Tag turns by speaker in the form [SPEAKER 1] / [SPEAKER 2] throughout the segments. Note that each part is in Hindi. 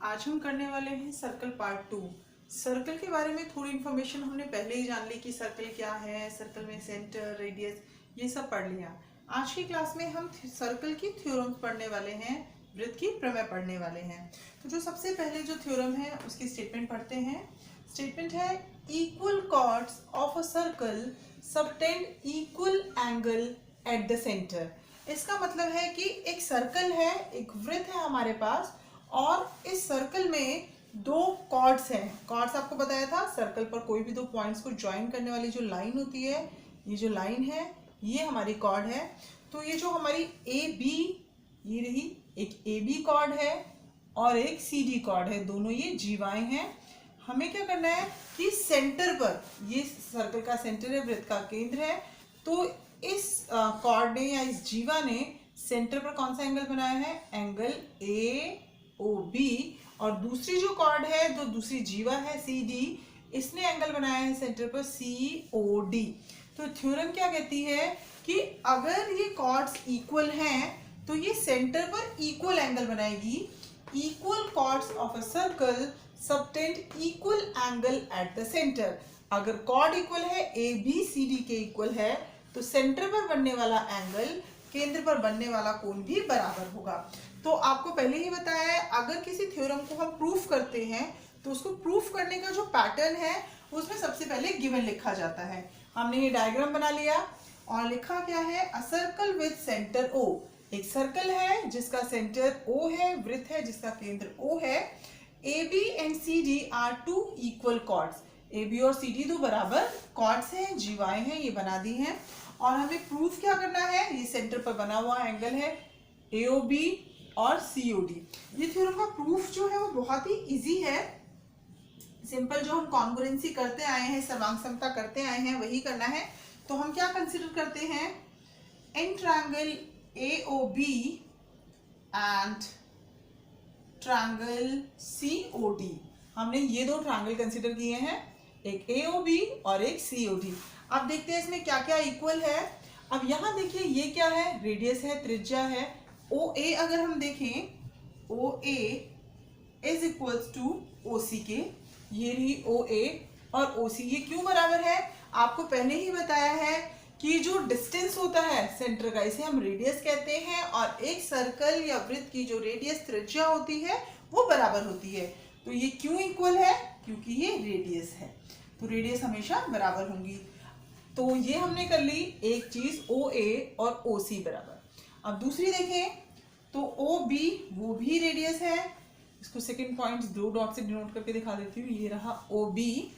[SPEAKER 1] आज हम करने वाले हैं सर्कल पार्ट 2। सर्कल के बारे में थोड़ी इन्फॉर्मेशन हमने पहले ही जान ली कि सर्कल क्या है, सर्कल में सेंटर, रेडियस, ये सब पढ़ लिया। आज की क्लास में हम सर्कल की थ्योरम्स पढ़ने वाले हैं, वृत्त की प्रमेय पढ़ने वाले हैं। तो जो सबसे पहले जो थ्योरम है उसकी स्टेटमेंट पढ़ते हैं। स्टेटमेंट है equal chords of a circle subtend equal angle at the centre. इसका मतलब है कि एक सर्कल है, एक वृत्त है हमारे पास, और इस सर्कल में दो कॉर्ड्स हैं। कॉर्ड्स आपको बताया था, सर्कल पर कोई भी दो पॉइंट्स को ज्वाइन करने वाली जो लाइन होती है, ये जो लाइन है ये हमारी कॉर्ड है। तो ये जो हमारी ए बी, ये रही एक ए बी कॉर्ड है और एक सी डी कॉर्ड है, दोनों ये जीवाएं हैं। हमें क्या करना है कि सेंटर पर, ये सर्कल का सेंटर है, वृत्त का केंद्र है, तो इस कॉर्ड ने या इस जीवा ने सेंटर पर कौन सा एंगल बनाया है, एंगल ए ओ बी। और दूसरी जो कॉर्ड है, जो दूसरी जीवा है सी डी, इसने एंगल बनाया है सेंटर पर सी ओ डी। तो थ्योरम क्या कहती है कि अगर ये कॉर्ड्स इक्वल हैं तो ये सेंटर पर इक्वल एंगल बनाएगी। Equal chords of a circle subtend equal angle at the centre. अगर कॉर्ड इक्वल है, ए बी सी डी के इक्वल है, तो सेंटर पर बनने वाला एंगल केंद्र पर बनने वाला कोण भी बराबर होगा। तो आपको पहले ही बताया है, अगर किसी थ्योरम को हम प्रूफ करते हैं तो उसको प्रूफ करने का जो पैटर्न है उसमें सबसे पहले गिवन लिखा जाता है। हमने ये डायग्राम बना लिया और लिखा क्या है, a circle with centre O. एक सर्कल है जिसका सेंटर ओ है, वृत्त है जिसका केंद्र ओ है। A B and C D are two equal chords. A B और सी डी दो बराबर कॉर्ड्स हैं, जीवाएं हैं, ये बना दी हैं। और हमें प्रूफ क्या करना है, ये सेंटर पर बना हुआ एंगल है ए ओ बी और सी ओ डी। ये थ्योरम का प्रूफ जो है वो बहुत ही इजी है, सिंपल। जो हम कॉन्ग्रुएंसी करते आए हैं, सर्वांग समता करते आए हैं, वही करना है। तो हम क्या कंसीडर करते हैं, in triangle A O B and triangle C O D, हमने ये दो ट्रायंगल कंसीडर किए हैं, एक ए ओ बी और एक सी ओ डी। अब देखते हैं इसमें क्या क्या इक्वल है। अब यहाँ देखिए ये क्या है, रेडियस है, त्रिज्या है। ओ ए अगर हम देखें, ओ ए इज इक्वल्स टू ओ सी के, ये रही ओ ए और ओ सी। ये क्यों बराबर है, आपको पहले ही बताया है कि जो डिस्टेंस होता है सेंटर का, इसे हम रेडियस कहते हैं, और एक सर्कल या वृत्त की जो रेडियस त्रिज्या होती है वो बराबर होती है। तो ये क्यों इक्वल है, क्योंकि ये रेडियस है, तो रेडियस हमेशा बराबर होंगी। तो ये हमने कर ली एक चीज, ओ ए और ओ सी बराबर। अब दूसरी देखें तो ओ बी, वो भी रेडियस है, इसको सेकंड पॉइंट दो डॉट से डिनोट करके दिखा देती हूँ। ये रहा ओ बी।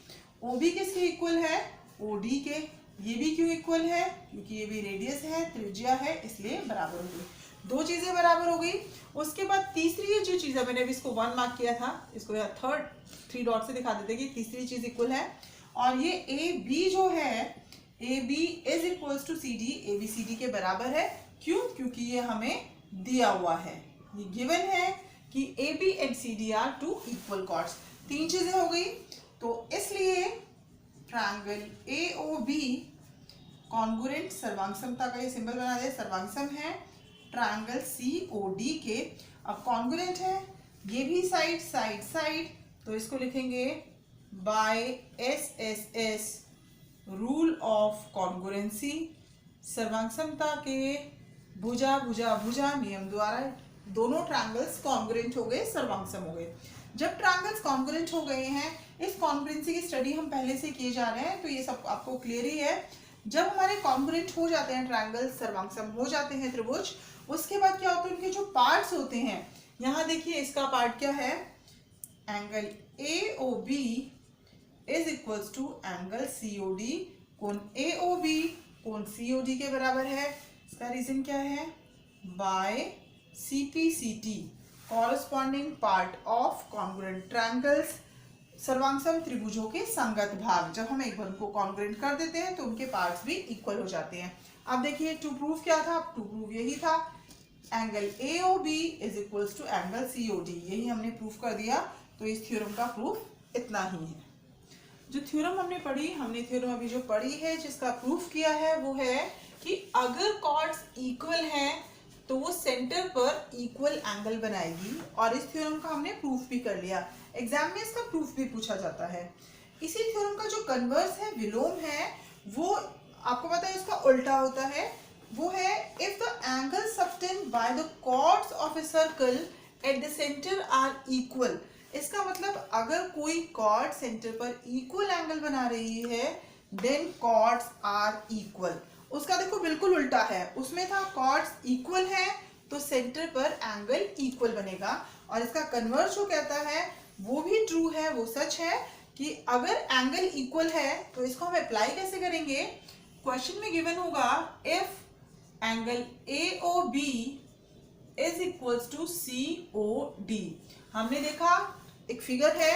[SPEAKER 1] ओ बी किसके इक्वल है, ओ डी के। ये भी क्यों इक्वल है, क्योंकि ये भी रेडियस है, त्रिज्या है, इसलिए बराबर हो गई। दो चीजें बराबर हो गई। उसके बाद तीसरी ये जो चीज है, मैंने अभी इसको 1 मार्क किया था, इसको थर्ड 3 डॉट से दिखा देते कि तीसरी चीज इक्वल है। और ये ए बी जो है, A B is equals to C D, A B C D के बराबर है। क्यों, क्योंकि ये हमें दिया हुआ है, ये गिवन है कि A B and C D are two equal chords. तीन चीजें हो गई। तो इसलिए triangle A O B congruent, सर्वांग समता का ये सिंबल बना दे, सर्वांग सम है ट्रायंगल सी ओ डी के। अब कॉन्ग्रुएंट है, ये भी साइड साइड साइड, तो इसको लिखेंगे by S S S, rule of congruency. सर्वांग समता के भुजा भुजा भुजा नियम द्वारा दोनों ट्रायंगल्स कॉन्ग्रुएंट हो गए, सर्वांगसम हो गए। जब ट्रायंगल्स कॉन्ग्रुएंट हो गए हैं, इस कॉन्ग्रुएंसी की स्टडी हम पहले से किए जा रहे हैं, तो ये सब आपको क्लियर ही है। जब हमारे कॉन्ग्रुएंट हो जाते हैं ट्रायंगल्स, सर्वांगसम हो जाते हैं त्रिभुज, उसके बाद क्या होता है, उनके जो पार्ट्स होते हैं, यहाँ देखिए इसका पार्ट क्या है, angle A O B is equals to angle C O D. कोण ए ओ बी कोण सी ओ डी के बराबर है। इसका रीजन क्या है, by C P C T, corresponding part of congruent triangles, सर्वांगसम त्रिभुजों के संगत भाग। जब हम एक को कॉन्ग्रुएंट कर देते हैं तो उनके पार्ट्स भी इक्वल हो जाते हैं। अब देखिए टू प्रूफ क्या था, टू प्रूफ यही था, angle A O B is equals to angle C O D, यही हमने प्रूफ कर दिया। तो इस थ्योरम का प्रूफ इतना ही है। जो थ्योरम हमने पढ़ी, हमने थ्योरम अभी जो पढ़ी है, जिसका प्रूफ किया है, वो है कि अगर कॉर्ड्स इक्वल हैं तो वो सेंटर पर इक्वल एंगल बनाएगी। और इस थ्योरम का हमने प्रूफ भी कर लिया, एग्जाम में इसका प्रूफ भी पूछा जाता है। इसी थ्योरम का जो कन्वर्स है, विलोम है, वो आपको पता है इसका उल्टा होता है। वो है if the angle subtend by the chords of a circle at the centre are equal. इसका मतलब अगर कोई कॉर्ड सेंटर पर इक्वल एंगल बना रही है देन कॉर्ड्स आर इक्वल। उसका देखो बिल्कुल उल्टा है, उसमें था कॉर्ड्स इक्वल है तो सेंटर पर एंगल इक्वल बनेगा। और इसका कन्वर्स जो कहता है वो भी ट्रू है, वो सच है कि अगर एंगल इक्वल है तो इसको हम अप्लाई कैसे करेंगे। क्वेश्चन में गिवन होगा if angle AOB is equals to COD। हमने देखा एक फिगर है,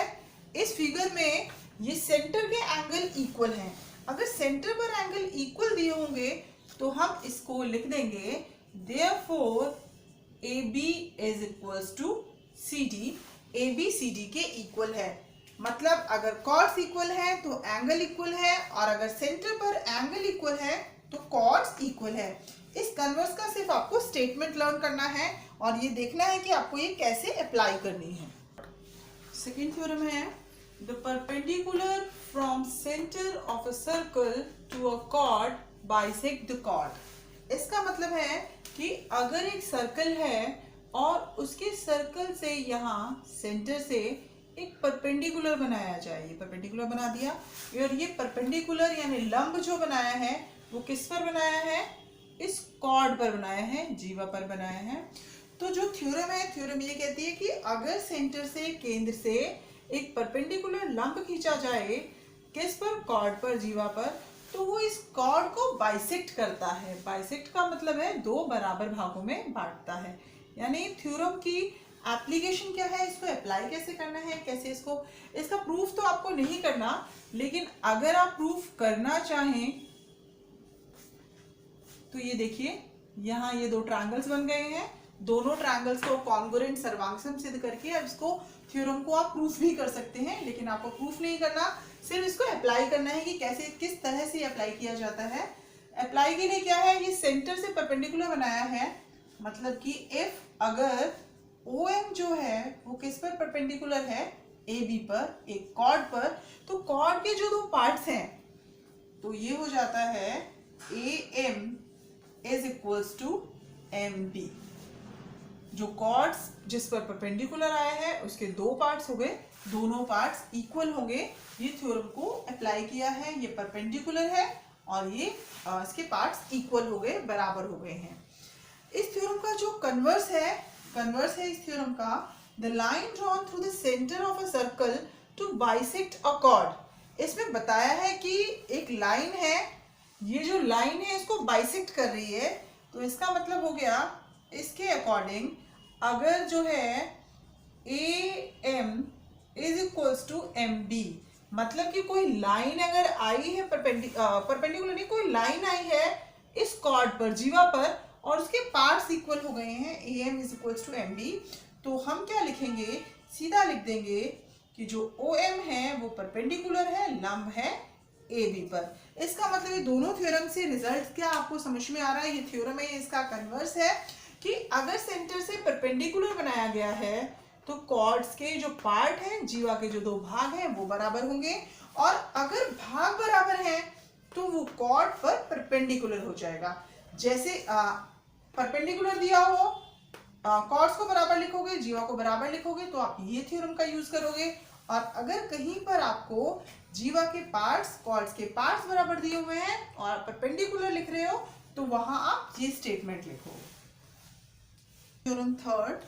[SPEAKER 1] इस फिगर में ये सेंटर के एंगल इक्वल हैं। अगर सेंटर पर एंगल इक्वल दिए होंगे तो हम इसको लिख देंगे therefore AB is equals to CD। AB CD के इक्वल है, मतलब अगर कॉर्ड्स इक्वल है तो एंगल इक्वल है, और अगर सेंटर पर एंगल इक्वल है तो कॉर्ड्स इक्वल है। इस कन्वर्स का सिर्फ आपको स्टेटमेंट लर्न करना है और ये देखना है कि आपको ये कैसे अप्लाई करनी है। सेकेंड थ्योरम है the perpendicular from centre of a circle to a chord bisect the chord. इसका मतलब है कि अगर एक सर्कल है और उसके सर्कल से यहाँ सेंटर से एक परपेंडिकुलर बनाया जाए, ये परपेंडिकुलर बना दिया, और ये परपेंडिकुलर यानी लंब जो बनाया है वो किस पर बनाया है, इस कॉर्ड पर बनाया है, जीवा पर बनाया है। तो जो थ्योरम है, थ्योरम ये कहती है कि अगर सेंटर से, केंद्र से एक परपेंडिकुलर लंब खींचा जाए किस पर, कॉर्ड पर, जीवा पर, तो वो इस कॉर्ड को बाइसेक्ट करता है। बाइसेक्ट का मतलब है दो बराबर भागों में बांटता है। यानी थ्योरम की एप्लीकेशन क्या है, इसको अप्लाई कैसे करना है, कैसे इसको, इसका प्रूफ तो आपको नहीं करना, लेकिन अगर आप प्रूफ करना चाहें तो ये देखिए यहाँ ये दो ट्रायंगल्स बन गए हैं, दोनों ट्रायंगल्स को कॉन्ग्रुएंट सर्वांगसम सिद्ध करके अब इसको थ्योरम को आप प्रूफ भी कर सकते हैं, लेकिन आपको प्रूफ नहीं करना, सिर्फ इसको अप्लाई करना है कि कैसे, किस तरह से अप्लाई किया जाता है। अप्लाई के लिए क्या है, ये सेंटर से परपेंडिकुलर बनाया है, मतलब कि इफ अगर OM जो है वो किस पर परपेंडिकुलर है, AB पर, एक कॉर्ड पर, तो कॉर्ड के जो दो पार्ट्स हैं तो ये हो जाता है AM is equals to MB। जो कॉर्ड्स जिस पर परपेंडिकुलर आया है उसके दो पार्ट्स हो गए, दोनों पार्ट्स इक्वल होंगे। ये थ्योरम को अप्लाई किया है, ये परपेंडिकुलर है और ये इसके पार्ट्स इक्वल हो गए, बराबर हो गए हैं। इस थ्योरम का जो कन्वर्स है इस थ्योरम का, the line drawn through the centre of a circle to bisect a chord. इसमें बताया है कि एक लाइन है, ये जो लाइन है इसको बाइसेक्ट कर रही है, तो इसका मतलब हो गया इसके अकॉर्डिंग अगर जो है AM is equals to MB, मतलब कि कोई लाइन अगर आई है परपेंडिकुलर नहीं, कोई लाइन आई है इस कॉर्ड पर, जीवा पर, और उसके पार्ट्स इक्वल हो गए हैं, AM is equals to MB, तो हम क्या लिखेंगे, सीधा लिख देंगे कि जो OM है वो परपेंडिकुलर है, लंब है AB पर। इसका मतलब ये दोनों थ्योरम से रिजल्ट क्या आपको समझ में आ रहा है, ये थ्योरम है, इसका कन्वर्स है कि अगर सेंटर से परपेंडिकुलर बनाया गया है तो कॉर्ड्स के जो पार्ट हैं, जीवा के जो दो भाग हैं वो बराबर होंगे, और अगर भाग बराबर हैं तो वो कॉर्ड पर परपेंडिकुलर हो जाएगा। जैसे परपेंडिकुलर दिया हो, कॉर्ड्स को बराबर लिखोगे, जीवा को बराबर लिखोगे, तो आप ये थ्योरम का यूज करोगे। और अगर कहीं पर आपको जीवा के पार्ट्स, कॉर्ड्स के पार्ट्स बराबर दिए हुए हैं और परपेंडिकुलर लिख रहे हो तो वहां आप ये स्टेटमेंट लिखो। Theorem third,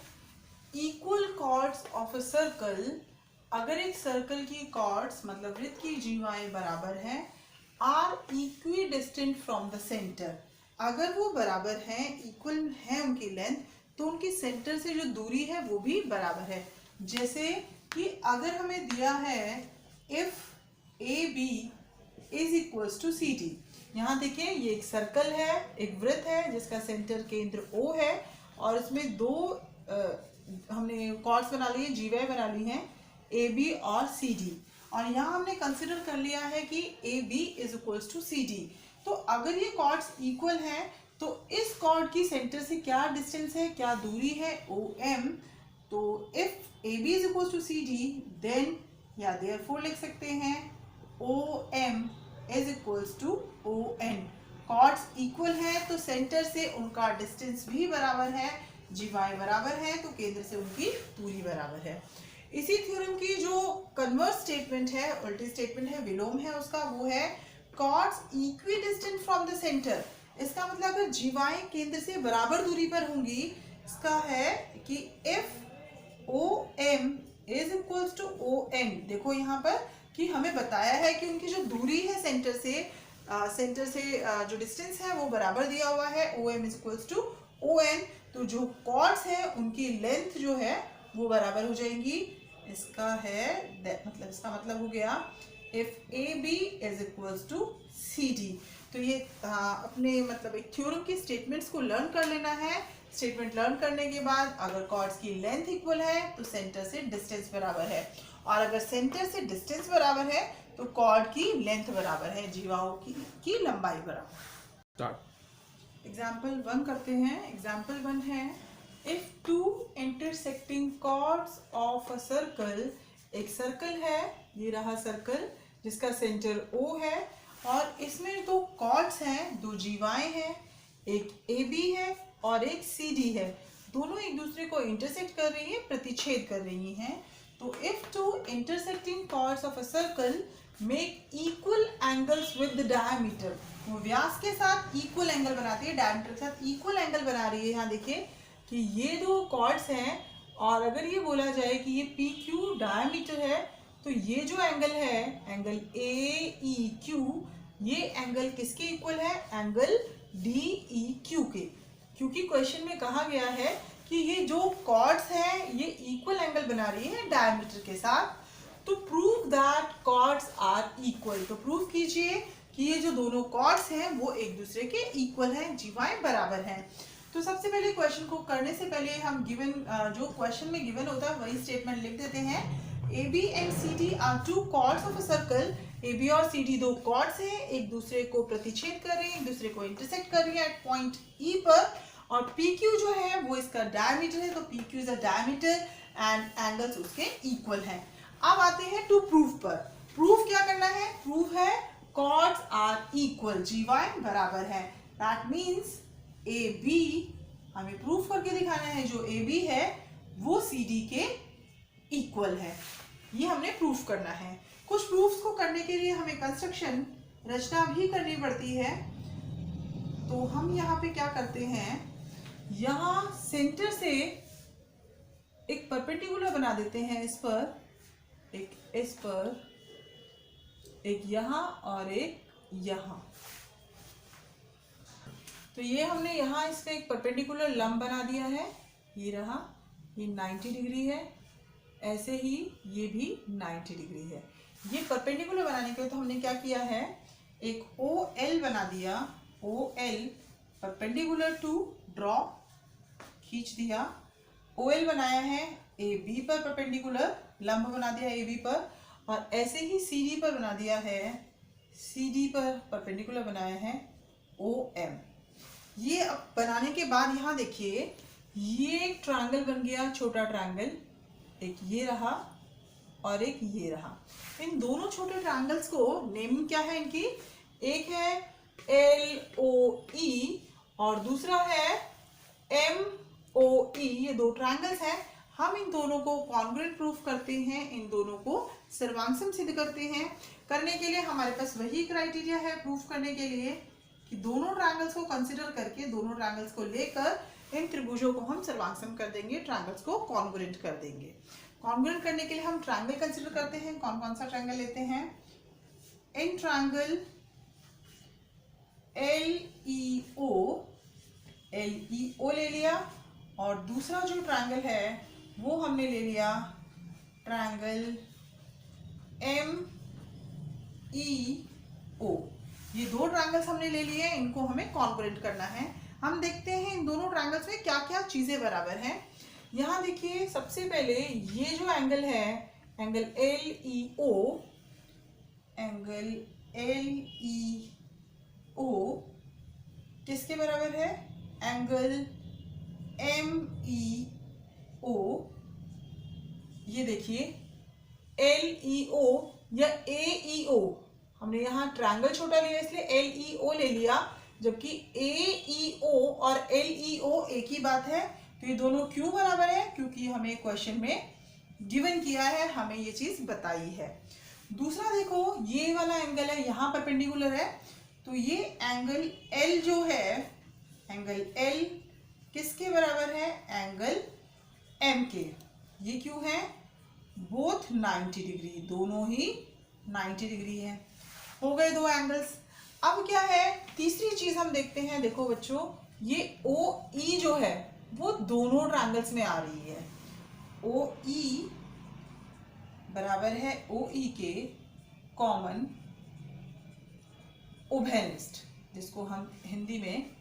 [SPEAKER 1] equal chords of a circle. अगर एक सर्कल की कॉर्ड्स मतलब वृत्त की जीवाएं बराबर हैं, are equidistant from the centre, अगर वो बराबर हैं, इक्वल है उनकी लेंथ, तो उनकी सेंटर से जो दूरी है वो भी बराबर है। जैसे कि अगर हमें दिया है if AB is equals to CD, यहाँ देखिए ये एक सर्कल है, एक वृत्त है जिसका सेंटर केंद्र O है, और इसमें दो हमने कॉर्ड्स बना लिए, जीवाएं बना ली हैं AB और CD, और यहाँ हमने कंसिडर कर लिया है कि AB is equals to CD। तो अगर ये कॉर्ड्स इक्वल हैं तो इस कॉर्ड की सेंटर से क्या डिस्टेंस है, क्या दूरी है, OM। तो if AB is equal to CD, then या देयरफॉर लिख सकते हैं OM is equals to ON। Chords equal है तो सेंटर से उनका डिस्टेंस भी बराबर है, जीवाएं बराबर है तो केंद्र से उनकी दूरी बराबर है। इसी थ्योरम की जो कन्वर्स स्टेटमेंट है, उल्टी स्टेटमेंट है, विलोम है उसका, वो है chords equidistant from the centre. इसका मतलब अगर जीवाएं केंद्र से बराबर दूरी पर होंगी, इसका है कि if OM is equals to ON। देखो यहाँ पर कि हमें बताया है कि उनकी जो दूरी है सेंटर से जो डिस्टेंस है वो बराबर दिया हुआ है, OM is equals to ON। तो जो कॉर्ड्स है उनकी लेंथ जो है वो बराबर हो जाएंगी। इसका मतलब हो गया if AB is equals to CD। तो ये अपने मतलब एक थ्योरम की स्टेटमेंट्स को लर्न कर लेना है। स्टेटमेंट लर्न करने के बाद अगर कॉर्ड्स की लेंथ इक्वल है तो सेंटर से डिस्टेंस बराबर है, और अगर सेंटर से डिस्टेंस बराबर है तो कॉर्ड की लेंथ बराबर है, जीवाओं की लंबाई बराबर। एग्जाम्पल 1 करते हैं। एग्जाम्पल 1 है if two intersecting chords of a circle. एक सर्कल है, ये रहा सर्कल जिसका सेंटर O है, और इसमें दो कॉर्ड्स हैं, दो जीवाएं हैं, एक AB है और एक CD है। दोनों एक दूसरे को इंटरसेक्ट कर रही है, प्रतिच्छेद कर रही हैं। तो if two intersecting chords of a circle make equal angles with the diameter. वो व्यास के साथ इक्वल एंगल बनाती है, डायमीटर के साथ इक्वल एंगल बना रही है। यहाँ देखिए कि ये दो कॉर्ड्स हैं, और अगर ये बोला जाए कि ये PQ डायमीटर है, तो ये जो एंगल है, एंगल AEQ, ये एंगल किसके इक्वल है, एंगल DEQ के। क्योंकि क्वेश्चन में कहा गया है कि ये जो कॉर्ड्स हैं ये इक्वल एंगल बना रही है डायमीटर के साथ। तो prove that chords are equal. तो प्रूव कीजिए कि ये जो दोनों कॉर्ड्स हैं वो एक दूसरे के इक्वल हैं, जीवाएं बराबर हैं। तो सबसे पहले क्वेश्चन को करने से पहले हम गिवन जो क्वेश्चन में गिवन होता है वही स्टेटमेंट लिख देते हैं। AB and CD are two chords of a circle. AB और CD दो कॉर्ड्स हैं, एक दूसरे को प्रतिच्छेद कर रही हैं, एक दूसरे को इंटरसेक्ट कर रही है एट पॉइंट E पर। और PQ जो है वो इसका डायमीटर है, तो PQ is a diameter and angles उसके इक्वल हैं। अब आते हैं टू प्रूफ पर। प्रूफ क्या करना है, प्रूफ है कॉर्ड्स आर इक्वल, जीवाएं बराबर है। दैट मीन्स AB हमें प्रूफ करके दिखाना है जो AB है वो CD के इक्वल है, ये हमने प्रूफ करना है। कुछ प्रूफ्स को करने के लिए हमें कंस्ट्रक्शन रचना भी करनी पड़ती है। तो हम यहाँ पे क्या करते हैं, यहाँ सेंटर से एक परपेंडिकुलर बना देते हैं, इस पर, एक यहाँ और एक यहाँ। तो ये हमने यहाँ इसका एक परपेंडिकुलर लंब बना दिया है, ये रहा, ये 90 डिग्री है, ऐसे ही ये भी 90 डिग्री है। ये परपेंडिकुलर बनाने के लिए तो हमने क्या किया है, एक OL बना दिया, OL परपेंडिकुलर टू ड्रॉ, खींच दिया। OL बनाया है AB पर परपेंडिकुलर, लंब बना दिया AB पर, और ऐसे ही CD पर बना दिया है, CD पर परपेंडिकुलर बनाया है OM। ये अब बनाने के बाद यहाँ देखिए ये एक ट्रायंगल बन गया, छोटा ट्रायंगल, एक ये रहा और एक ये रहा। इन दोनों छोटे ट्रायंगल्स को नेम क्या है इनकी, एक है LOE और दूसरा है MOE। ये दो ट्रायंगल्स हैं। हम इन दोनों को कॉन्ग्रुएंट प्रूफ करते हैं, इन दोनों को सर्वांगसम सिद्ध करते हैं। करने के लिए हमारे पास वही क्राइटेरिया है प्रूफ करने के लिए कि दोनों ट्रायंगल्स को कंसिडर करके, दोनों ट्रायंगल्स को लेकर इन त्रिभुजों को हम सर्वांगसम कर देंगे, ट्रायंगल्स को कॉन्ग्रुएंट कर देंगे। कॉन्ग्रुएंट करने के लिए हम ट्रायंगल कंसिडर करते हैं। कौन कौन सा ट्रायंगल लेते हैं, इन ट्रायंगल LEO ले लिया, और दूसरा जो ट्रायंगल है वो हमने ले लिया ट्रायंगल MEO। ये दो ट्रायंगल्स हमने ले लिए, इनको हमें कॉन्ग्रुएंट करना है। हम देखते हैं इन दोनों ट्रायंगल्स में क्या क्या चीजें बराबर हैं। यहाँ देखिए सबसे पहले ये जो एंगल है, एंगल LEO किसके बराबर है? एंगल MEO, ये देखिए LEO या AEO, हमने यहाँ ट्रायंगल छोटा लिया इसलिए LEO ले लिया, जबकि AEO और LEO एक ही बात है। तो ये दोनों क्यों बराबर है? क्योंकि हमें क्वेश्चन में गिवन किया है, हमें ये चीज बताई है। दूसरा देखो, ये वाला एंगल है, यहाँ परपेंडिकुलर है, तो ये एंगल L जो है, एंगल L किसके बराबर है? एंगल M के। ये क्यों है? बोथ 90 डिग्री, दोनों ही 90 डिग्री है। हो गए दो एंगल्स। अब क्या है, तीसरी चीज हम देखते हैं। देखो बच्चों, ये OE जो है वो दोनों ट्रायंगल्स में आ रही है। OE बराबर है OE के कॉमन उभयनिष्ठ, जिसको हम हिंदी में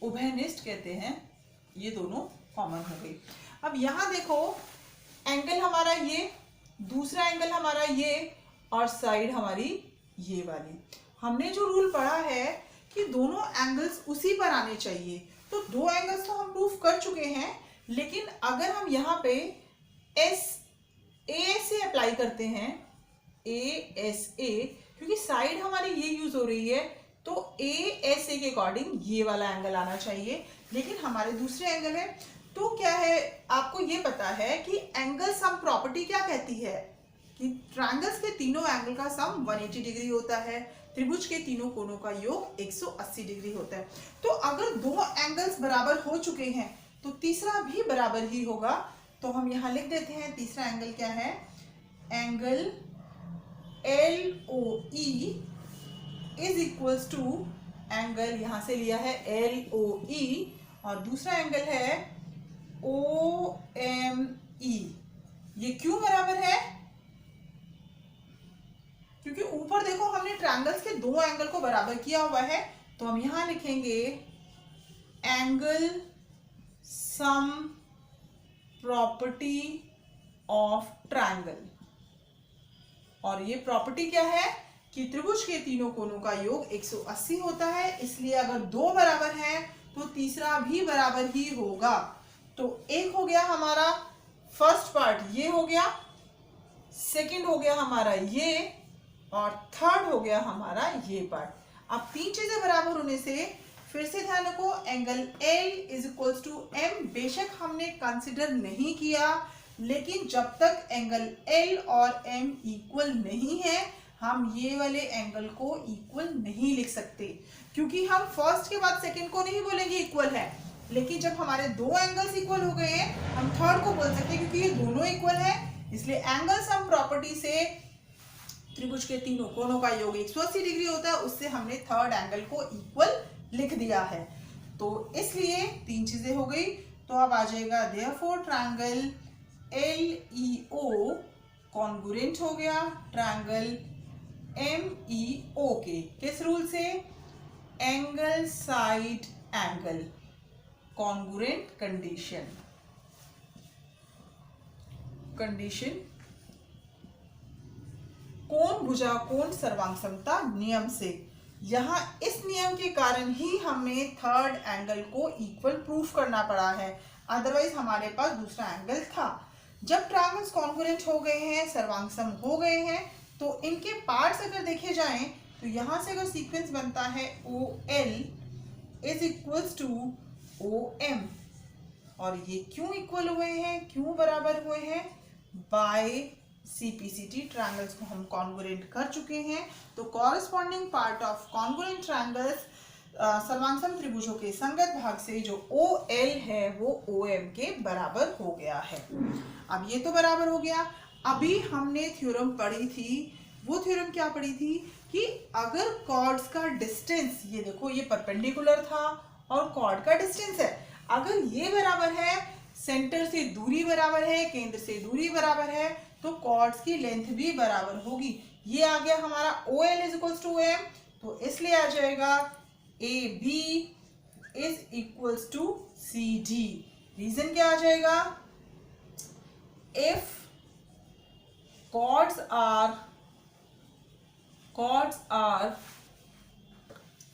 [SPEAKER 1] उभयनिष्ठ कहते हैं। ये दोनों कॉमन हो गई। अब यहाँ देखो, एंगल हमारा ये, दूसरा एंगल हमारा ये, और साइड हमारी ये वाली। हमने जो रूल पढ़ा है कि दोनों एंगल्स उसी पर आने चाहिए, तो दो एंगल्स तो हम प्रूफ कर चुके हैं, लेकिन अगर हम यहाँ पे SA से अप्लाई करते हैं, ASA, क्योंकि साइड हमारी ये यूज हो रही है, तो ASA के अकॉर्डिंग ये वाला एंगल आना चाहिए। लेकिन हमारे दूसरे एंगल है, तो क्या है, आपको ये पता है कि एंगल सम प्रॉपर्टी क्या कहती है कि ट्रायंगल्स के तीनों एंगल का सम 180 डिग्री होता है, त्रिभुज के तीनों कोणों का योग 180 डिग्री होता है। तो अगर दो एंगल्स बराबर हो चुके हैं तो तीसरा भी बराबर ही होगा। तो हम यहाँ लिख देते हैं, तीसरा एंगल क्या है? Angle LOE is equals to angle, यहां से लिया है LOE, और दूसरा एंगल है OME। ये क्यों बराबर है? क्योंकि ऊपर देखो हमने ट्रायंगल्स के दो एंगल को बराबर किया हुआ है, तो हम यहां लिखेंगे angle sum property of triangle. और ये प्रॉपर्टी क्या है कि त्रिभुज के तीनों कोणों का योग 180 होता है, इसलिए अगर दो बराबर है तो तीसरा भी बराबर ही होगा। तो एक हो गया हमारा फर्स्ट पार्ट, ये हो गया, सेकंड हो गया हमारा ये, और थर्ड हो गया हमारा ये पार्ट। अब तीन चीजें बराबर होने से फिर से ध्यान रखो, angle L is equals to M बेशक हमने कंसिडर नहीं किया, लेकिन जब तक एंगल L और M इक्वल नहीं है, हम ये वाले एंगल को इक्वल नहीं लिख सकते, क्योंकि हम फर्स्ट के बाद सेकंड को नहीं बोलेंगे इक्वल है, लेकिन जब हमारे दो एंगल्स इक्वल हो गए हैं हम थर्ड को बोल सकते हैं, क्योंकि ये दोनों इक्वल है। इसलिए एंगल सम प्रॉपर्टी से त्रिभुज के तीनों कोणों का योग 180 डिग्री होता है, उससे हमने थर्ड एंगल को इक्वल लिख दिया है। तो इसलिए तीन चीजें हो गई। तो अब आ जाएगा देयरफॉर ट्रायंगल LEO कॉन्ग्रुएंट हो गया ट्रायंगल MEO के, किस रूल से? Angle side angle congruent condition कोण भुजा कोण सर्वांग समता नियम से। यहाँ इस नियम के कारण ही हमें थर्ड एंगल को इक्वल प्रूफ करना पड़ा है, अदरवाइज हमारे पास दूसरा एंगल था। जब ट्रायंगल्स कॉन्ग्रुएंट हो गए हैं, सर्वांगसम हो गए हैं, तो इनके पार्ट्स अगर देखे जाएं तो यहाँ से अगर सीक्वेंस बनता है OL is equals to OM, और ये क्यों इक्वल हुए हैं, क्यों बराबर हुए हैं? बाय CPCT ट्रायंगल्स को हम कॉन्ग्रुएंट कर चुके हैं। तो corresponding part of congruent triangles सर्वांगसम त्रिभुजों के संगत भाग से जो OL है वो OM के बराबर हो गया है। अब ये तो बराबर हो गया। अभी हमने थ्योरम पढ़ी थी, वो थ्योरम क्या पढ़ी थी कि अगर कॉर्ड्स का डिस्टेंस, ये देखो ये परपेंडिकुलर था और कॉर्ड का डिस्टेंस है, अगर ये बराबर है, सेंटर से दूरी बराबर है, केंद्र से दूरी बराबर है, तो कॉर्ड्स की लेंथ भी बराबर होगी। ये आ गया हमारा OL is equals to OM, तो इसलिए आ जाएगा AB is equals to CD। Reason क्या आ जाएगा? इफ chords are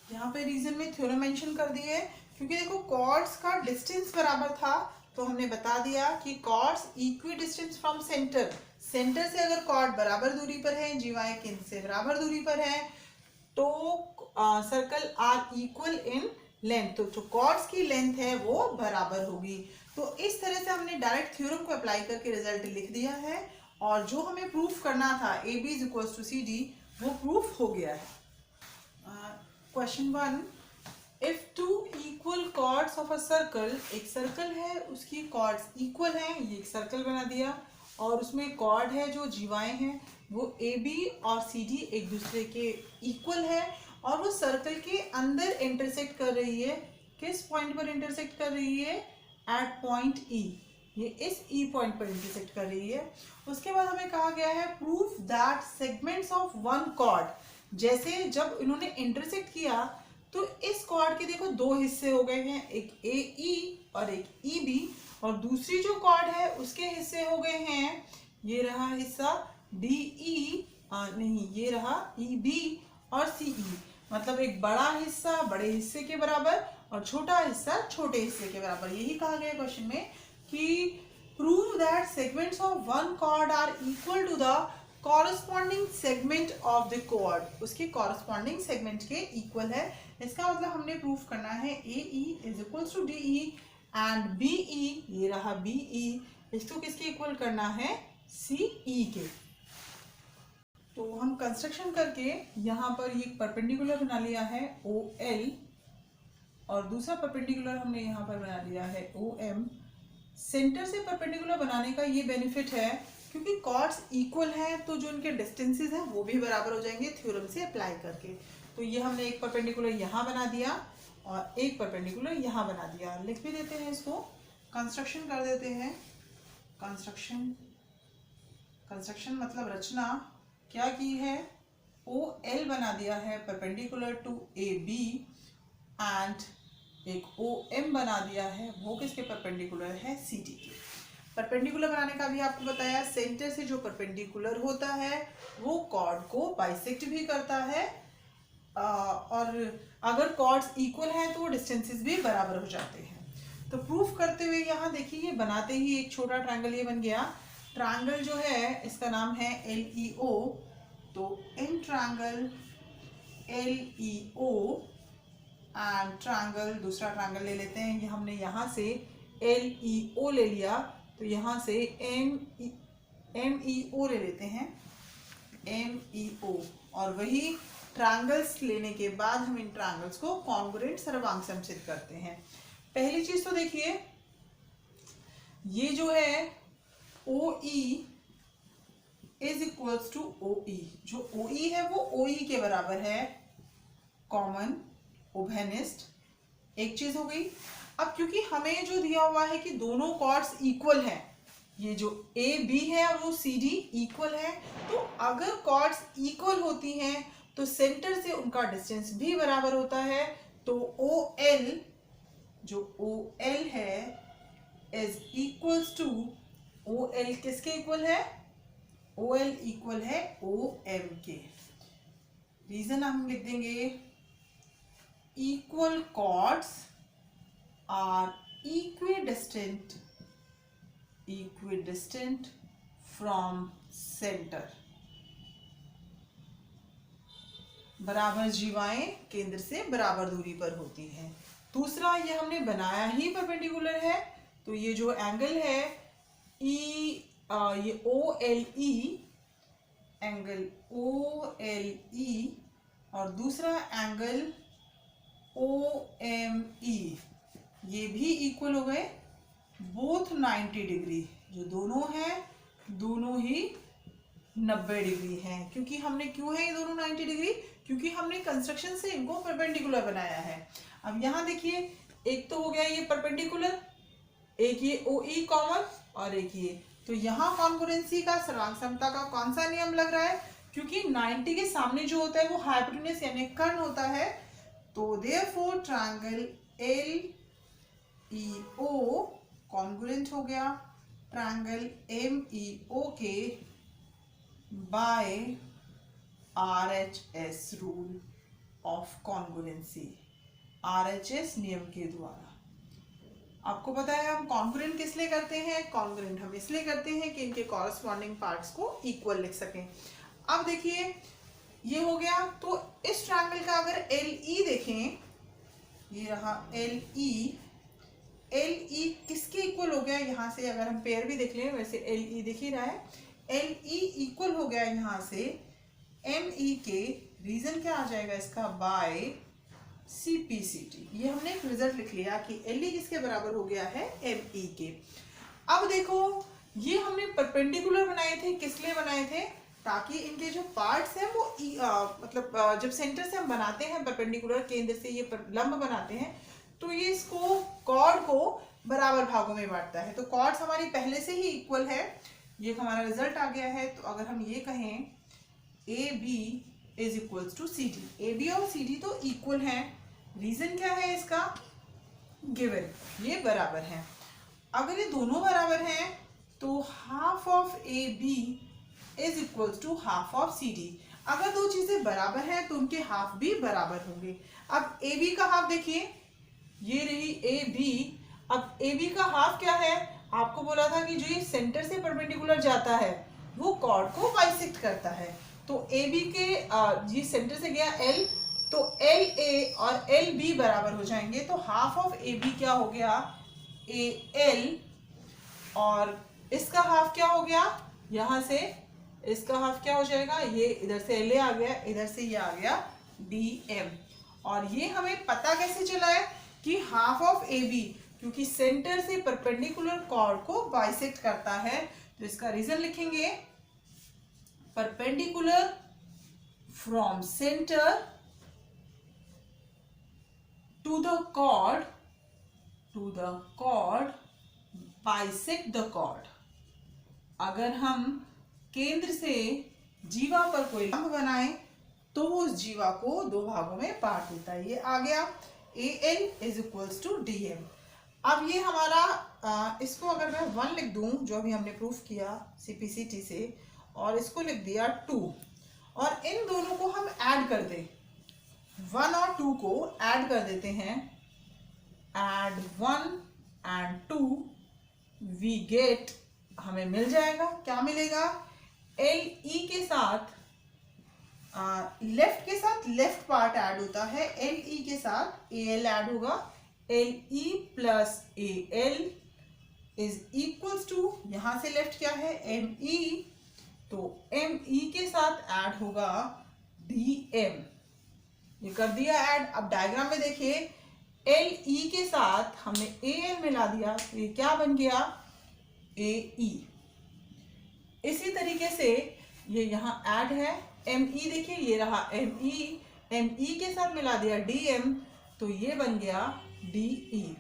[SPEAKER 1] यहाँ पे रीजन में थ्योरम मेंशन कर दिए है, क्योंकि देखो कॉर्ड्स का डिस्टेंस बराबर था, तो हमने बता दिया कि chords equidistance from centre, centre से अगर कॉर्ड बराबर दूरी पर है, जीवाएं केंद्र से बराबर दूरी पर है, तो circle are equal in length, तो जो कॉर्ड्स की लेंथ है वो बराबर होगी। तो इस तरह से हमने डायरेक्ट थ्योरम को अप्लाई करके रिजल्ट लिख दिया है, और जो हमें प्रूफ करना था A B is equal to C D, वो प्रूफ हो गया है। Question 1, if two equal chords of a circle, एक सर्कल है उसकी कॉर्ड्स इक्वल हैं, ये एक सर्कल बना दिया, और उसमें कॉर्ड है जो जीवाएं हैं वो ए बी और सी डी एक दूसरे के इक्वल है, और वो सर्कल के अंदर इंटरसेक्ट कर रही है। किस पॉइंट पर इंटरसेक्ट कर रही है? एट पॉइंट ई, ये इस ई पॉइंट पर इंटरसेक्ट कर रही है। उसके बाद हमें कहा गया है proof that segments of one chord, जैसे जब इन्होंने इंटरसेक्ट किया तो इस कॉर्ड के देखो दो हिस्से हो गए हैं, एक ए ई और एक ई बी, और दूसरी जो कॉर्ड है उसके हिस्से हो गए हैं, ये रहा हिस्सा डी ई, नहीं ये रहा ई बी और सी ई, मतलब एक बड़ा हिस्सा बड़े हिस्से के बराबर और छोटा हिस्सा छोटे हिस्से के बराबर। यही कहा गया क्वेश्चन में कि prove that segments of one chord are equal to the corresponding segment of the chord, उसके कॉरस्पॉन्डिंग सेगमेंट के इक्वल है। इसका मतलब हमने प्रूफ करना है A E is equals to D E and B E, ये रहा बी ई, इसको किसके इक्वल करना है? सी ई के। तो हम कंस्ट्रक्शन करके यहाँ पर ये परपेंडिकुलर बना लिया है ओ एल, और दूसरा परपेंडिकुलर हमने यहाँ पर बना लिया है ओ एम। सेंटर से परपेंडिकुलर बनाने का ये बेनिफिट है क्योंकि कॉर्ड्स इक्वल हैं, तो जो उनके डिस्टेंसेस हैं वो भी बराबर हो जाएंगे थ्योरम से अप्लाई करके। तो ये हमने एक परपेंडिकुलर यहाँ बना दिया और एक परपेंडिकुलर यहाँ बना दिया। लिख भी देते हैं इसको, कंस्ट्रक्शन कर देते हैं। कंस्ट्रक्शन मतलब रचना क्या की है? ओ एल बना दिया है perpendicular to A B, and एक ओ एम बना दिया है, वो किसके परपेंडिकुलर है? सी टी के। परपेंडिकुलर बनाने का भी आपको बताया, सेंटर से जो परपेंडिकुलर होता है वो कॉर्ड को बाइसेक्ट भी करता है, और अगर कॉर्ड्स इक्वल हैं तो वो डिस्टेंसेस भी बराबर हो जाते हैं। तो प्रूफ करते हुए यहाँ देखिए, ये बनाते ही एक छोटा ट्रायंगल ये बन गया। ट्रायंगल जो है इसका नाम है LEO, तो in triangle LEO and triangle, दूसरा ट्रायंगल ले लेते हैं। ये हमने यहाँ से LEO ले लिया, तो यहाँ से MEO ले लेते हैं, MEO, और वही ट्रायंगल्स लेने के बाद हम इन ट्रायंगल्स को कॉन्ग्रुएंट सर्वांग समचित करते हैं। पहली चीज तो देखिए, ये जो है OE is equals to OE, जो OE है वो OE के बराबर है, कॉमन उभयनिष्ठ। एक चीज हो गई। अब क्योंकि हमें जो दिया हुआ है कि दोनों कॉर्ड्स इक्वल हैं, ये जो ए बी है और वो सी डी इक्वल है, तो अगर कॉर्ड्स इक्वल होती हैं तो सेंटर से उनका डिस्टेंस भी बराबर होता है। तो ओ एल, जो ओ एल है is equals to, O L किसके इक्वल है? ओ एल इक्वल है ओ एम के। रीजन हम लिख देंगे, equal chords are equidistant from center, बराबर जीवाएं केंद्र से बराबर दूरी पर होती हैं। दूसरा, ये हमने बनाया ही परपेंडिकुलर है, तो ये जो एंगल है ये OLE, एंगल OLE, और दूसरा एंगल OME, ये भी इक्वल हो गए, बोथ 90 डिग्री, जो दोनों हैं दोनों ही 90 डिग्री हैं। क्योंकि हमने, क्यों है ये दोनों 90 डिग्री? क्योंकि हमने कंस्ट्रक्शन से इनको परपेंडिकुलर बनाया है। अब यहाँ देखिए, एक तो हो गया ये परपेंडिकुलर, एक ये OE कॉमन और एक ये, तो यहाँ कॉन्ग्रुएंसी का, सर्वांग समता का कौन सा नियम लग रहा है? क्योंकि 90 के सामने जो होता है वो हाइपोटेन्यूज यानी कर्ण होता है, तो देयरफॉर ट्रायंगल LEO कॉन्ग्रुएंट हो गया ट्रायंगल MEO के by RHS rule of congruency, RHS नियम के द्वारा। आपको पता है हम कॉन्ग्रुएंट किस लिए करते हैं, कॉन्ग्रुएंट हम इसलिए करते हैं कि इनके कॉरस्पॉन्डिंग पार्ट्स को इक्वल लिख सकें। अब देखिए ये हो गया, तो इस ट्रायंगल का अगर एल ई देखें, ये रहा एल ई किसके इक्वल हो गया, यहाँ से अगर हम पेयर भी देख लें, वैसे एल ई दिख ही रहा है, एल ई इक्वल हो गया यहाँ से एम ई के, रीजन क्या आ जाएगा इसका, by C P C T. ये हमने एक रिजल्ट लिख लिया कि एल ई किसके बराबर हो गया है, एम ई के। अब देखो ये हमने परपेंडिकुलर बनाए थे, किस लिए बनाए थे, ताकि इनके जो पार्ट्स हैं वो जब सेंटर से हम बनाते हैं परपेंडिकुलर, केंद्र से ये लंब बनाते हैं, तो ये इसको कॉर्ड को बराबर भागों में बांटता है। तो कॉर्ड्स हमारी पहले से ही इक्वल है, ये हमारा रिजल्ट आ गया है। तो अगर हम ये कहें A B is equals to C D, A B और सी डी तो इक्वल हैं, रीजन क्या है इसका, गिवन, ये बराबर है। अगर ये दोनों बराबर हैं तो half of A B is equals to half of C D. अगर दो चीजें बराबर हैं तो उनके हाफ भी बराबर होंगे। अब ए बी का हाफ देखिए, ये रही ए बी। अब ए बी का हाफ क्या है, आपको बोला था कि जो ये सेंटर से परपेंडिकुलर जाता है वो कॉर्ड को बाइसेक्ट करता है। तो ए बी के ये सेंटर से गया एल, तो एल ए और एल बी बराबर हो जाएंगे। तो हाफ ऑफ ए बी क्या हो गया, ए एल, और इसका हाफ क्या हो गया, यहाँ से इसका हाफ क्या हो जाएगा, ये इधर से एल ए आ गया, इधर से ये आ गया डी एम। और ये हमें पता कैसे चला है कि हाफ ऑफ ए बी, क्योंकि सेंटर से परपेंडिकुलर कॉर्ड को बाइसेक्ट करता है। तो इसका रीजन लिखेंगे, perpendicular from centre to the chord bisect the chord. अगर हम केंद्र से जीवा पर कोई लंब बनाएं तो वो उस जीवा को दो भागों में बांट देता है। ये आ गया A L is equals to D M. अब ये हमारा इसको अगर मैं 1 लिख दूं, जो अभी हमने प्रूफ किया सीपीसीटी से, और इसको लिख दिया 2, और इन दोनों को हम ऐड कर दें, 1 और 2 को ऐड कर देते हैं, ऐड 1 एंड 2 वी गेट, हमें मिल जाएगा, क्या मिलेगा, एल ई के साथ लेफ्ट के साथ लेफ्ट पार्ट ऐड होता है, एल ई के साथ ए एल ऐड होगा, L E plus A L is equals to, यहां से लेफ्ट क्या है, एम ई, तो एम ई के साथ ऐड होगा डी एम। ये कर दिया ऐड। अब डायग्राम में देखिए, एल ई के साथ हमने ए एल मिला दिया, तो ये क्या बन गया, ए ई। इसी तरीके से ये यहाँ ऐड है, एम ई देखिए, ये रहा एम ई के साथ मिला दिया डी एम, तो ये बन गया D E.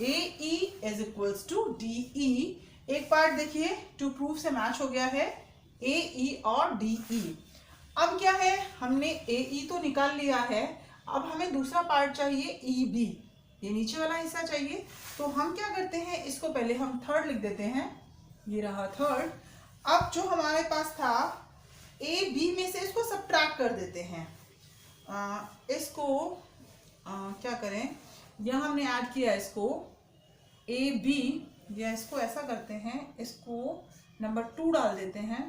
[SPEAKER 1] A E is equals to D E. एक पार्ट देखिए टू प्रूफ से मैच हो गया है, ए ई और डी ई। अब क्या है, हमने ए ई तो निकाल लिया है, अब हमें दूसरा पार्ट चाहिए ई बी, ये नीचे वाला हिस्सा चाहिए। तो हम क्या करते हैं, इसको पहले हम थर्ड लिख देते हैं, ये रहा थर्ड। अब जो हमारे पास था ए बी में से इसको सब्ट्रैक्ट कर देते हैं, इसको क्या करें, यहाँ हमने ऐड किया इसको ए बी, या इसको ऐसा करते हैं, इसको नंबर 2 डाल देते हैं,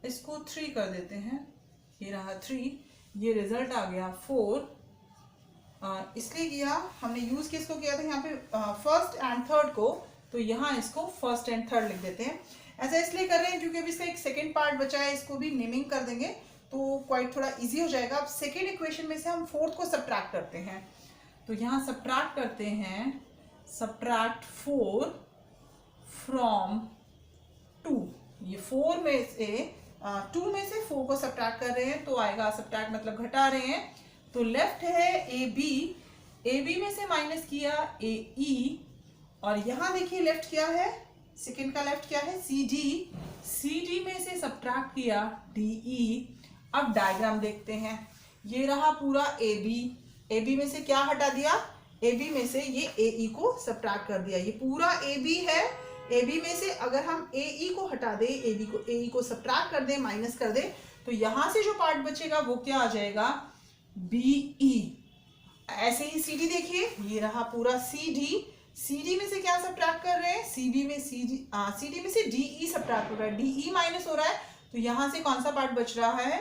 [SPEAKER 1] इसको 3 कर देते हैं, ये रहा 3, ये रिजल्ट आ गया 4। इसलिए किया हमने यूज़ किसको किया था यहाँ पे, फर्स्ट एंड थर्ड को, तो यहाँ इसको फर्स्ट एंड थर्ड लिख देते हैं। ऐसा इसलिए कर रहे हैं क्योंकि अभी इसका एक सेकेंड पार्ट बचा है, इसको भी नेमिंग कर देंगे तो क्वाइट थोड़ा इजी हो जाएगा। अब सेकेंड इक्वेशन में से हम फोर्थ को सब्ट्रैक्ट करते हैं, तो यहाँ सब्ट्रैक्ट करते हैं, सब्ट्रैक्ट 4 फ्रॉम 2। ये 4 में से 2 में से 4 को सब्ट्रैक्ट कर रहे हैं, तो आएगा सब्ट्रैक्ट मतलब घटा रहे हैं, तो लेफ्ट है ए बी में से माइनस किया ए ई, और यहाँ देखिए लेफ्ट क्या है, सेकेंड का लेफ्ट क्या है, सी डी में से सब्ट्रैक्ट किया डी ई। अब डायग्राम देखते हैं, ये रहा पूरा ए बी में से क्या हटा दिया, ए बी में से ये ए ई को सब्ट्रैक्ट कर दिया, ये पूरा ए बी है। ए बी में से अगर हम ए ई को हटा दें, ए ई को सब्ट्रैक्ट कर दें, माइनस कर दें, तो यहाँ से जो पार्ट बचेगा वो क्या आ जाएगा, BE। ऐसे ही CD देखिए, ये रहा पूरा CD। CD में से क्या सब्ट्रैक्ट कर रहे हैं, CD में से DE सब्ट्रैक्ट हो रहा है, DE माइनस हो रहा है, तो यहां से कौन सा पार्ट बच रहा है,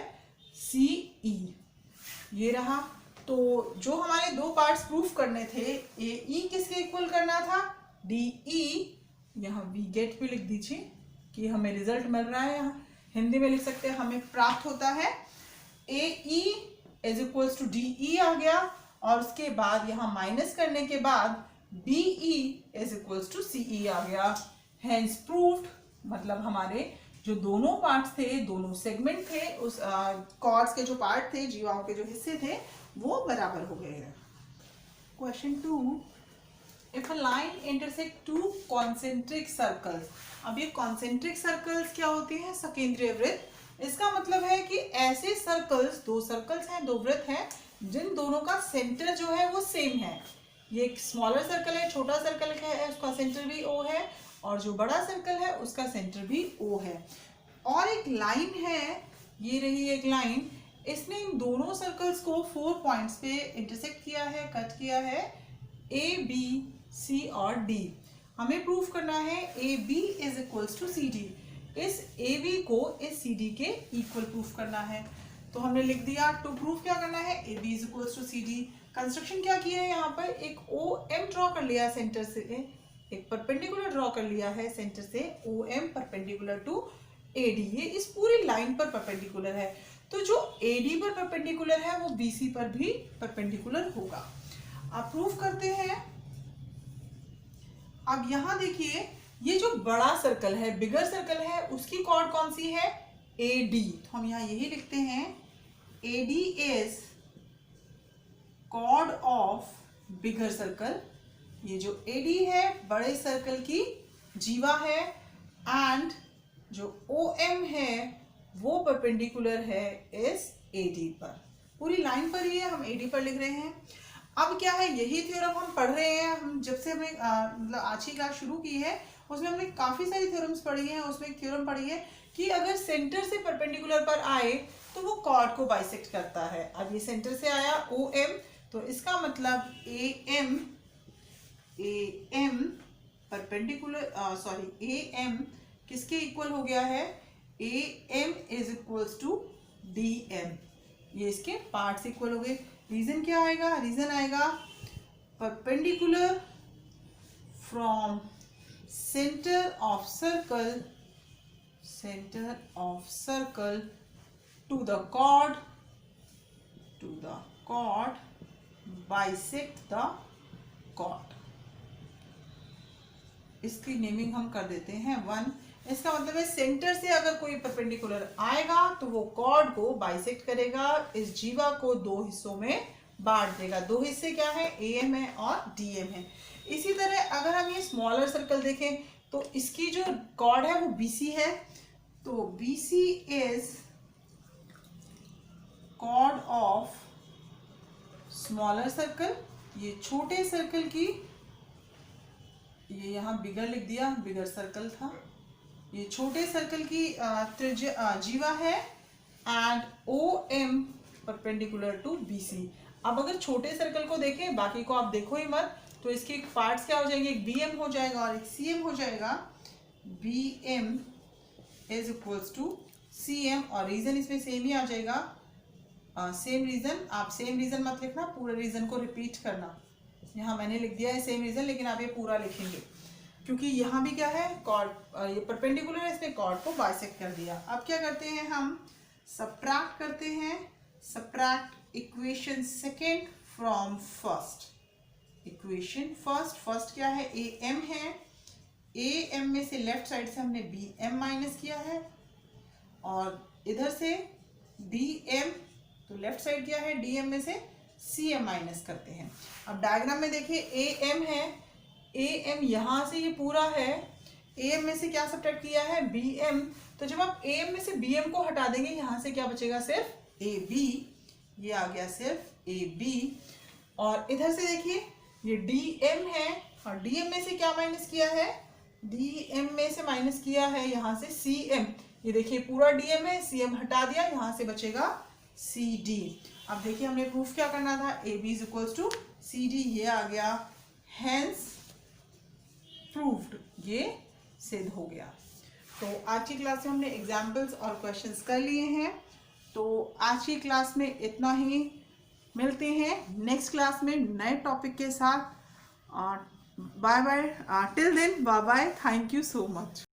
[SPEAKER 1] CE। ये रहा। तो जो हमारे दो पार्ट्स प्रूफ करने थे, AE किसके इक्वल करना था, DE। यहाँ वी गेट भी लिख दीजिए कि हमें रिजल्ट मिल रहा है, यहाँ हिंदी में लिख सकते हैं, हमें प्राप्त होता है AE is equals to DE आ गया, और उसके बाद यहाँ माइनस करने के बाद BE is equals to CE आ गया। हेंस प्रूव्ड, मतलब हमारे जो दोनों पार्ट्स थे, दोनों सेगमेंट थे, उस कॉर्ड्स के जो पार्ट थे, जीवाओं के जो हिस्से थे, वो बराबर हो गए हैं। Question 2, if a line intersect to concentric circles. अब ये कॉन्सेंट्रिक सर्कल्स क्या होते हैं, सकेंद्रीय वृत्त। इसका मतलब है कि ऐसे सर्कल्स, दो सर्कल्स हैं, दो वृत्त हैं, जिन दोनों का सेंटर जो है वो सेम है। ये एक स्मॉलर सर्कल है, छोटा सर्कल है, उसका सेंटर भी O है, और जो बड़ा सर्कल है उसका सेंटर भी O है। और एक लाइन है, ये रही एक लाइन, इसने इन दोनों सर्कल्स को 4 पॉइंट्स पे इंटरसेक्ट किया है, कट किया है, A, B, C और D। हमें प्रूफ करना है AB is equals to CD। इस AB को इस CD के इक्वल प्रूफ करना है। तो हमने लिख दिया, टू प्रूफ क्या करना है, AB is equals to CD। Construction क्या किया है, यहाँ पर एक OM ड्रॉ कर लिया सेंटर से, एक परपेंडिकुलर ड्रॉ कर लिया है सेंटर से, OM परपेंडिकुलर टू AD। ये इस पूरी लाइन पर परपेंडिकुलर है, तो जो AD पर परपेंडिकुलर है वो BC पर भी परपेंडिकुलर होगा। अब प्रूफ करते हैं। अब यहां देखिए, ये जो बड़ा सर्कल है, बिगर सर्कल है, उसकी कॉर्ड कौन सी है, AD। तो हम यहाँ यही लिखते हैं, AD is chord of bigger circle. ये जो AD है बड़े सर्कल की जीवा है, एंड जो OM है वो परपेंडिकुलर है इस AD पर। पूरी लाइन पर ही है, हम AD पर लिख रहे हैं। अब क्या है, यही थ्योरम हम पढ़ रहे हैं। हम जब से हमने मतलब आज की क्लास शुरू की है, उसमें हमने काफ़ी सारी थ्योरम्स पढ़ी हैं। उसमें एक थ्योरम पढ़ी है कि अगर सेंटर से परपेंडिकुलर पर आए तो वो कॉर्ड को बाइसेक्ट करता है। अब ये सेंटर से आया OM, तो इसका मतलब AM परपेंडिकुलर, AM किसके इक्वल हो गया है, AM is equals to DM। ये इसके पार्ट्स इक्वल हो गए। रीजन क्या आएगा, रीजन आएगा perpendicular from centre of circle to the chord bisect the chord। इसकी नेमिंग हम कर देते हैं 1। इसका मतलब है सेंटर से अगर कोई परपेंडिकुलर आएगा तो वो कॉर्ड को बाइसेक्ट करेगा, इस जीवा को दो हिस्सों में बांट देगा। दो हिस्से क्या है, AM है और DM है। इसी तरह अगर हम ये स्मॉलर सर्कल देखें तो इसकी जो कॉर्ड है वो BC है, तो BC is chord of smaller circle. ये छोटे सर्कल की, ये यहाँ बिगर लिख दिया, बिगर सर्कल था, ये छोटे सर्कल की त्रिज्या जीवा है, and OM perpendicular to BC। अब अगर छोटे सर्कल को देखें, बाकी को आप देखो ही मत, तो इसके पार्ट्स क्या हो जाएंगे, एक BM हो जाएगा और एक CM हो जाएगा। BM is equals to CM, और रीजन इसमें सेम ही आ जाएगा, सेम रीजन। आप सेम रीजन मत लिखना, पूरे रीजन को रिपीट करना। यहाँ मैंने लिख दिया है सेम रीजन, लेकिन आप ये पूरा लिखेंगे क्योंकि यहाँ भी क्या है, कॉर्ड ये परपेंडिकुलर है, इसने कॉर्ड को बाइसेक्ट कर दिया। अब क्या करते हैं, हम सबट्रैक्ट करते हैं, subtract equation second from first. Equation first क्या है, AM है, AM में से लेफ्ट साइड से हमने BM माइनस किया है, और इधर से DM, तो लेफ्ट साइड क्या है, DM में से CM माइनस करते हैं। अब डायग्राम में देखिए AM है, AM यहाँ से ये पूरा है, AM में से क्या सब्ट्रैक्ट किया है, BM। तो जब आप AM में से BM को हटा देंगे, यहाँ से क्या बचेगा, सिर्फ AB। ये आ गया सिर्फ AB। और इधर से देखिए ये DM है, और DM में से क्या माइनस किया है, DM में से माइनस किया है यहाँ से CM। ये देखिए पूरा DM है, CM हटा दिया, यहाँ से बचेगा सी डी। अब देखिए हमने प्रूफ क्या करना था, A B is equals to C D, ये आ गया, हेंस प्रूव्ड, ये सिद्ध हो गया। तो आज की क्लास में हमने एग्जाम्पल्स और क्वेश्चंस कर लिए हैं। तो आज की क्लास में इतना ही, मिलते हैं नेक्स्ट क्लास में नए टॉपिक के साथ। Bye bye, till then bye bye, thank you so much.